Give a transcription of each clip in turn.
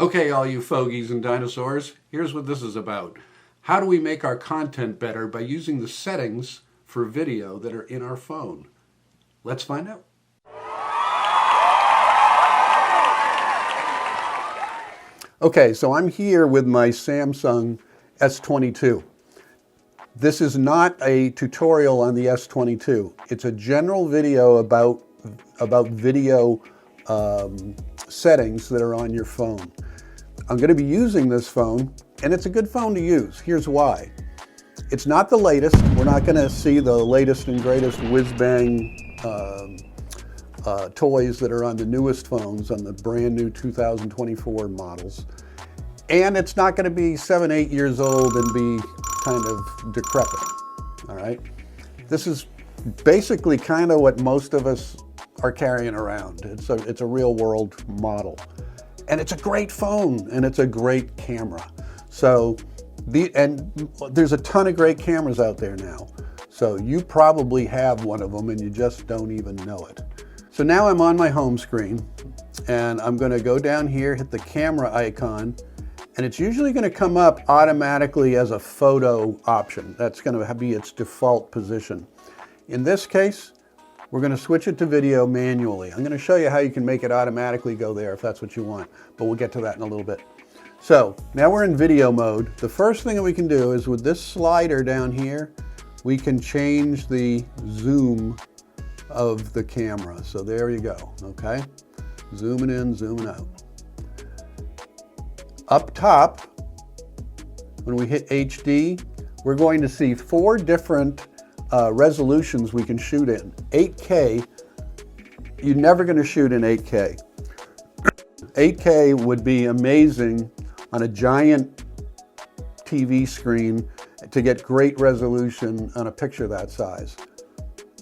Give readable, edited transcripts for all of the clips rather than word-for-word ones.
Okay, all you fogies and dinosaurs, here's what this is about. How do we make our content better by using the settings for video that are in our phone? Let's find out. Okay, so I'm here with my Samsung S22. This is not a tutorial on the S22. It's a general video about video settings that are on your phone. I'm going to be using this phone, and it's a good phone to use. Here's why. It's not the latest. We're not going to see the latest and greatest whiz-bang toys that are on the newest phones, on the brand new 2024 models. And it's not going to be 7, 8 years old and be kind of decrepit, all right? This is basically kind of what most of us are carrying around. It's a real world model. And it's a great phone, and it's a great camera. So, there's a ton of great cameras out there now. So you probably have one of them and you just don't even know it. So now I'm on my home screen, and I'm gonna go down here, hit the camera icon, and it's usually gonna come up automatically as a photo option. That's gonna be its default position. In this case, we're going to switch it to video manually. I'm going to show you how you can make it automatically go there if that's what you want, but we'll get to that in a little bit. So now we're in video mode. The first thing that we can do is with this slider down here, we can change the zoom of the camera. So there you go, okay? Zooming in, zooming out. Up top, when we hit HD, we're going to see 4 different resolutions we can shoot in. 8K, you're never going to shoot in 8K. 8K would be amazing on a giant TV screen to get great resolution on a picture that size.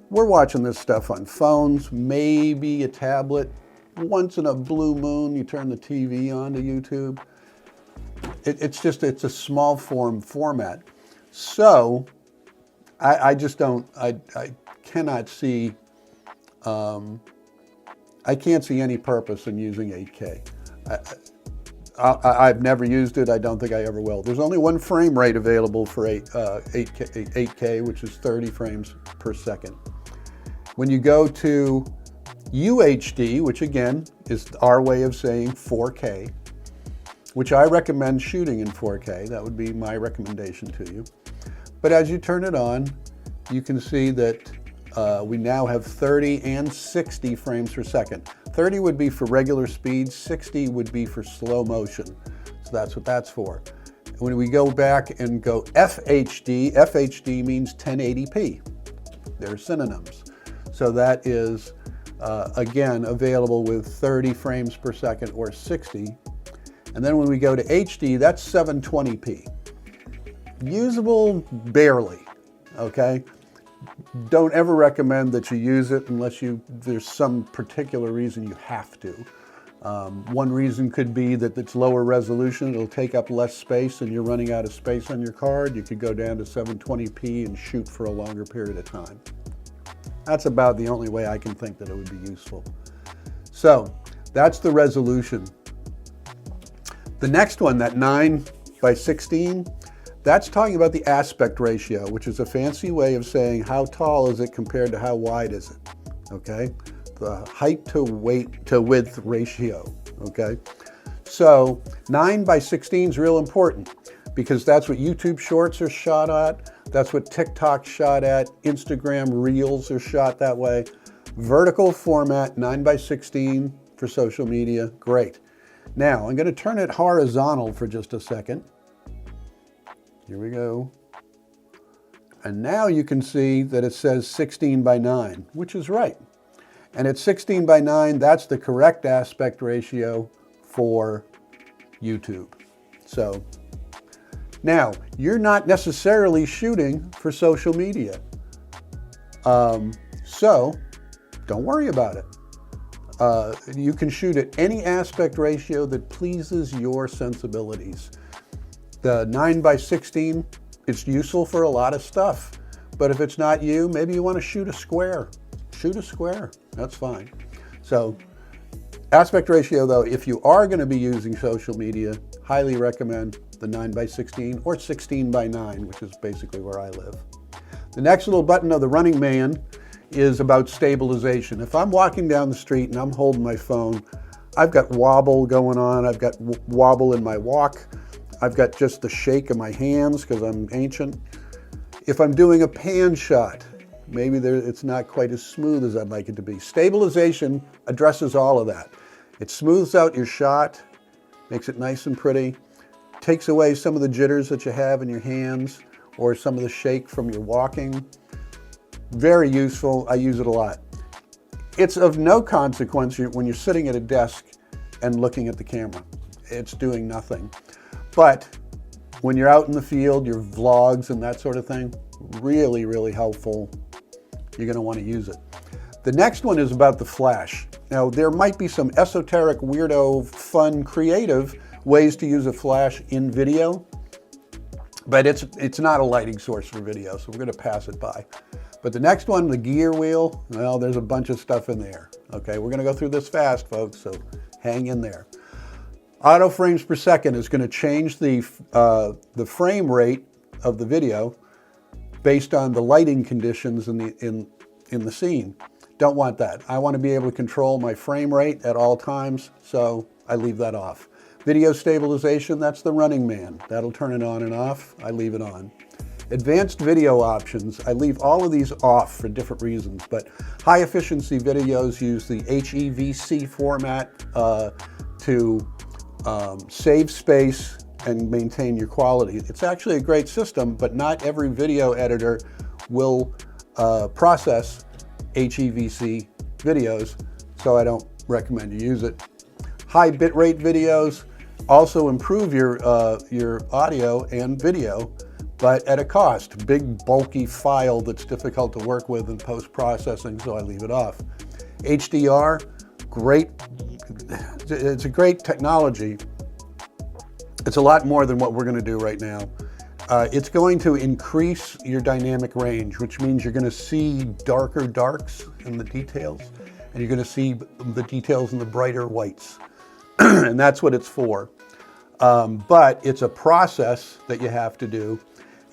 We're watching this stuff on phones, maybe a tablet. Once in a blue moon, you turn the TV on to YouTube. It's a small format. So, I just don't, I cannot see, I can't see any purpose in using 8K. I've never used it. I don't think I ever will. There's only one frame rate available for 8K, which is 30 frames per second. When you go to UHD, which again is our way of saying 4K, which I recommend shooting in 4K. That would be my recommendation to you. But as you turn it on, you can see that we now have 30 and 60 frames per second. 30 would be for regular speed, 60 would be for slow motion. So that's what that's for. When we go back and go FHD, FHD means 1080p. They're synonyms. So that is, again, available with 30 frames per second or 60. And then when we go to HD, that's 720p. Usable barely, okay? Don't ever recommend that you use it unless there's some particular reason you have to. One reason could be that it's lower resolution, it'll take up less space and you're running out of space on your card. You could go down to 720p and shoot for a longer period of time. That's about the only way I can think that it would be useful. So that's the resolution. The next one, that 9:16, that's talking about the aspect ratio, which is a fancy way of saying how tall is it compared to how wide is it, okay? The height to width ratio, okay? So 9:16 is real important because that's what YouTube Shorts are shot at, that's what TikTok shot at, Instagram Reels are shot that way. Vertical format, 9:16 for social media, great. Now, I'm going to turn it horizontal for just a second. Here we go. And now you can see that it says 16:9, which is right. And at 16:9, that's the correct aspect ratio for YouTube. So, now, you're not necessarily shooting for social media. So, don't worry about it. You can shoot at any aspect ratio that pleases your sensibilities. The 9:16, it's useful for a lot of stuff. But if it's not you, maybe you want to shoot a square. Shoot a square, that's fine. So Aspect ratio though, if you are going to be using social media, highly recommend the 9:16 or 16:9, which is basically where I live. The next little button of the running man is about stabilization. If I'm walking down the street and I'm holding my phone, I've got wobble going on, I've got wobble in my walk, I've got just the shake of my hands because I'm ancient. If I'm doing a pan shot, maybe it's not quite as smooth as I'd like it to be. Stabilization addresses all of that. It smooths out your shot, makes it nice and pretty, takes away some of the jitters that you have in your hands or some of the shake from your walking. Very useful. I use it a lot. It's of no consequence when you're sitting at a desk and looking at the camera. It's doing nothing. But when you're out in the field, your vlogs and that sort of thing, really, really helpful. You're going to want to use it. The next one is about the flash. Now, there might be some esoteric, weirdo, fun, creative ways to use a flash in video, but it's not a lighting source for video, so we're going to pass it by. But the next one, the gear wheel, well, there's a bunch of stuff in there. Okay, we're going to go through this fast, folks, so hang in there. Auto frames per second is going to change the frame rate of the video based on the lighting conditions in the scene. Don't want that. I want to be able to control my frame rate at all times, so I leave that off. Video stabilization, that's the running man. That'll turn it on and off. I leave it on. Advanced video options, I leave all of these off for different reasons, but high efficiency videos use the HEVC format to save space and maintain your quality. It's actually a great system, but not every video editor will process HEVC videos, so I don't recommend you use it. High bitrate videos also improve your audio and video, but at a cost. Big bulky file that's difficult to work with in post-processing, so I leave it off. HDR, great. It's a great technology. It's a lot more than what we're going to do right now. It's going to increase your dynamic range, which means you're going to see darker darks in the details, and you're going to see the details in the brighter whites. And that's what it's for. But it's a process that you have to do,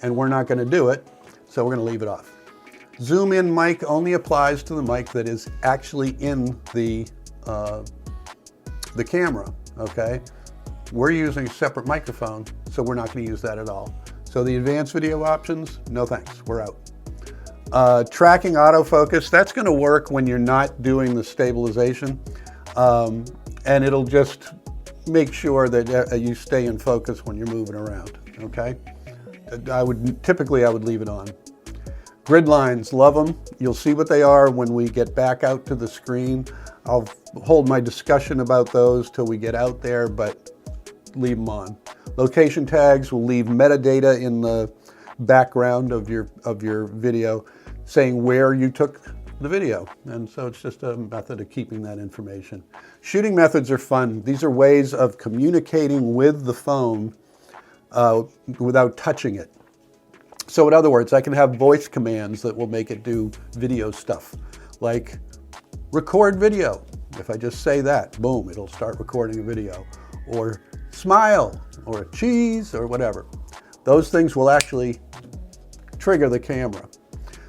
and we're not going to do it, so we're going to leave it off. Zoom in mic only applies to the mic that is actually in the camera, okay? We're using a separate microphone, so we're not going to use that at all. So the advanced video options, no thanks, we're out. Tracking autofocus, that's going to work when you're not doing the stabilization, and it'll just make sure that you stay in focus when you're moving around, okay? Typically I would leave it on. Grid lines, love them. You'll see what they are when we get back out to the screen. I'll hold my discussion about those till we get out there, but leave them on. Location tags will leave metadata in the background of your video saying where you took the video. And so it's just a method of keeping that information. Shooting methods are fun. These are ways of communicating with the phone without touching it. So in other words, I can have voice commands that will make it do video stuff, like record video. If I just say that, boom, it'll start recording a video. Or smile, or cheese, or whatever. Those things will actually trigger the camera.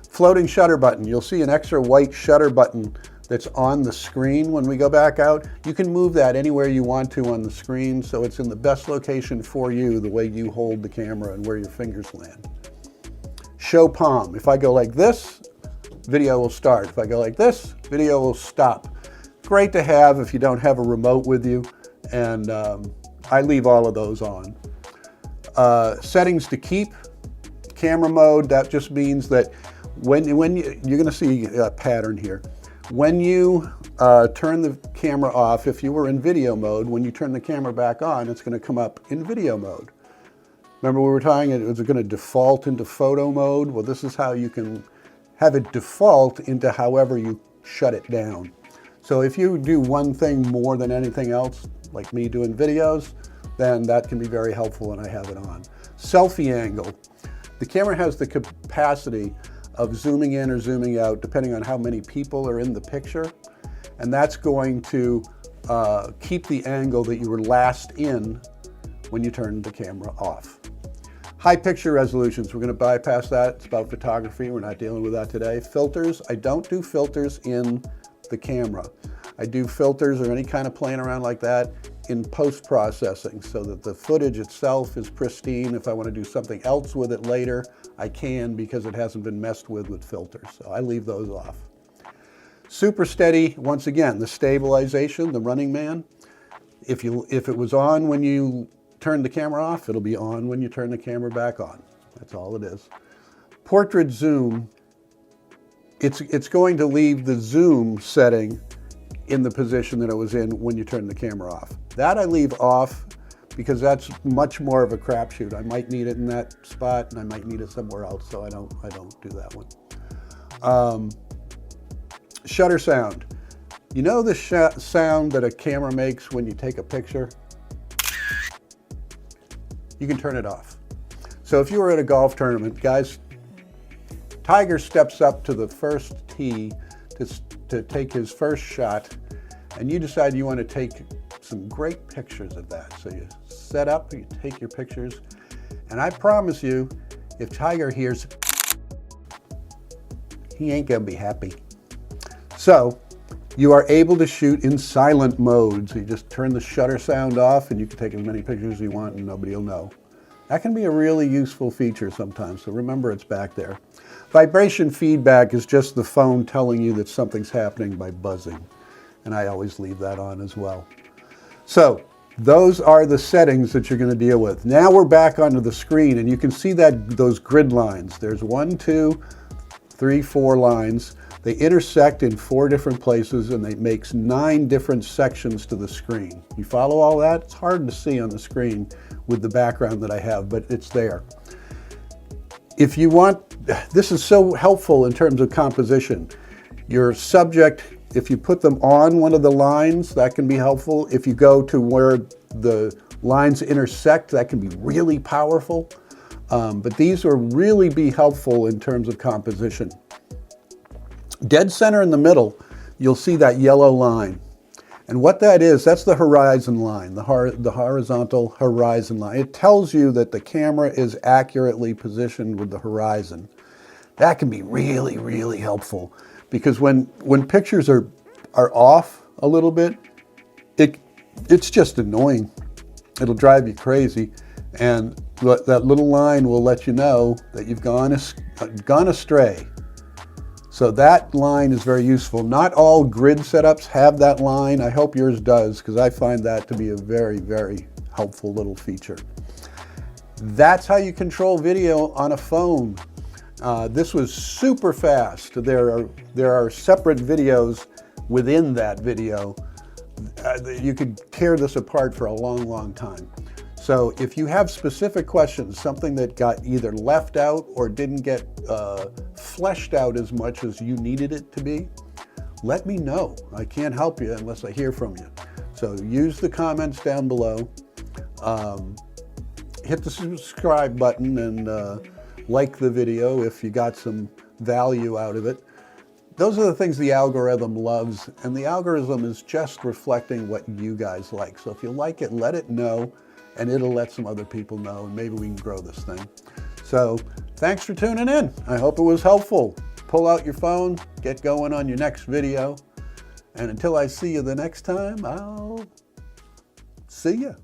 Floating shutter button. You'll see an extra white shutter button that's on the screen when we go back out. You can move that anywhere you want to on the screen, so it's in the best location for you, the way you hold the camera and where your fingers land. Show palm. If I go like this, video will start. If I go like this, video will stop. Great to have if you don't have a remote with you, and I leave all of those on. Settings to keep. Camera mode, that just means that when you're going to see a pattern here. When you turn the camera off, if you were in video mode, when you turn the camera back on, it's going to come up in video mode. Remember we were talking, it was going to default into photo mode? Well, this is how you can have it default into however you shut it down. So if you do one thing more than anything else, like me doing videos, then that can be very helpful and I have it on. Selfie angle. The camera has the capacity of zooming in or zooming out depending on how many people are in the picture, and that's going to keep the angle that you were last in when you turned the camera off. High picture resolutions, we're going to bypass that. It's about photography. We're not dealing with that today. Filters, I don't do filters in the camera. I do filters or any kind of playing around like that in post-processing so that the footage itself is pristine. If I want to do something else with it later, I can because it hasn't been messed with filters. So I leave those off. Super steady, once again, the stabilization, the running man. If it was on when you turn the camera off, it'll be on when you turn the camera back on. That's all it is. Portrait zoom, it's going to leave the zoom setting in the position that it was in when you turn the camera off. That I leave off because that's much more of a crapshoot. I might need it in that spot and I might need it somewhere else, so I don't do that one. Shutter sound. You know the sound that a camera makes when you take a picture? You can turn it off. So if you were at a golf tournament, guys, Tiger steps up to the first tee to take his first shot, and you decide you want to take some great pictures of that. So you set up, you take your pictures, and I promise you, if Tiger hears, he ain't gonna be happy. So you are able to shoot in silent mode. So you just turn the shutter sound off and you can take as many pictures as you want and nobody will know. That can be a really useful feature sometimes, so remember it's back there. Vibration feedback is just the phone telling you that something's happening by buzzing. And I always leave that on as well. So those are the settings that you're going to deal with. Now we're back onto the screen and you can see those grid lines. There's 1, 2, 3, 4 lines. They intersect in 4 different places and it makes 9 different sections to the screen. You follow all that? It's hard to see on the screen with the background that I have, but it's there. If you want, this is so helpful in terms of composition. Your subject, if you put them on one of the lines, that can be helpful. If you go to where the lines intersect, that can be really powerful. But these will really be helpful in terms of composition. Dead center in the middle, you'll see that yellow line. And what that is, that's the horizon line, the horizontal horizon line. It tells you that the camera is accurately positioned with the horizon. That can be really, really helpful because when pictures are off a little bit, it's just annoying. It'll drive you crazy. And that little line will let you know that you've gone astray. So that line is very useful. Not all grid setups have that line. I hope yours does because I find that to be a very, very helpful little feature. That's how you control video on a phone. This was super fast. There are separate videos within that video. You could tear this apart for a long, long time. So if you have specific questions, something that got either left out or didn't get fleshed out as much as you needed it to be, let me know. I can't help you unless I hear from you. So use the comments down below. Hit the subscribe button and like the video if you got some value out of it. Those are the things the algorithm loves, and the algorithm is just reflecting what you guys like. So if you like it, let it know. And it'll let some other people know, and maybe we can grow this thing. So thanks for tuning in. I hope it was helpful. Pull out your phone, get going on your next video. And until I see you the next time, I'll see you.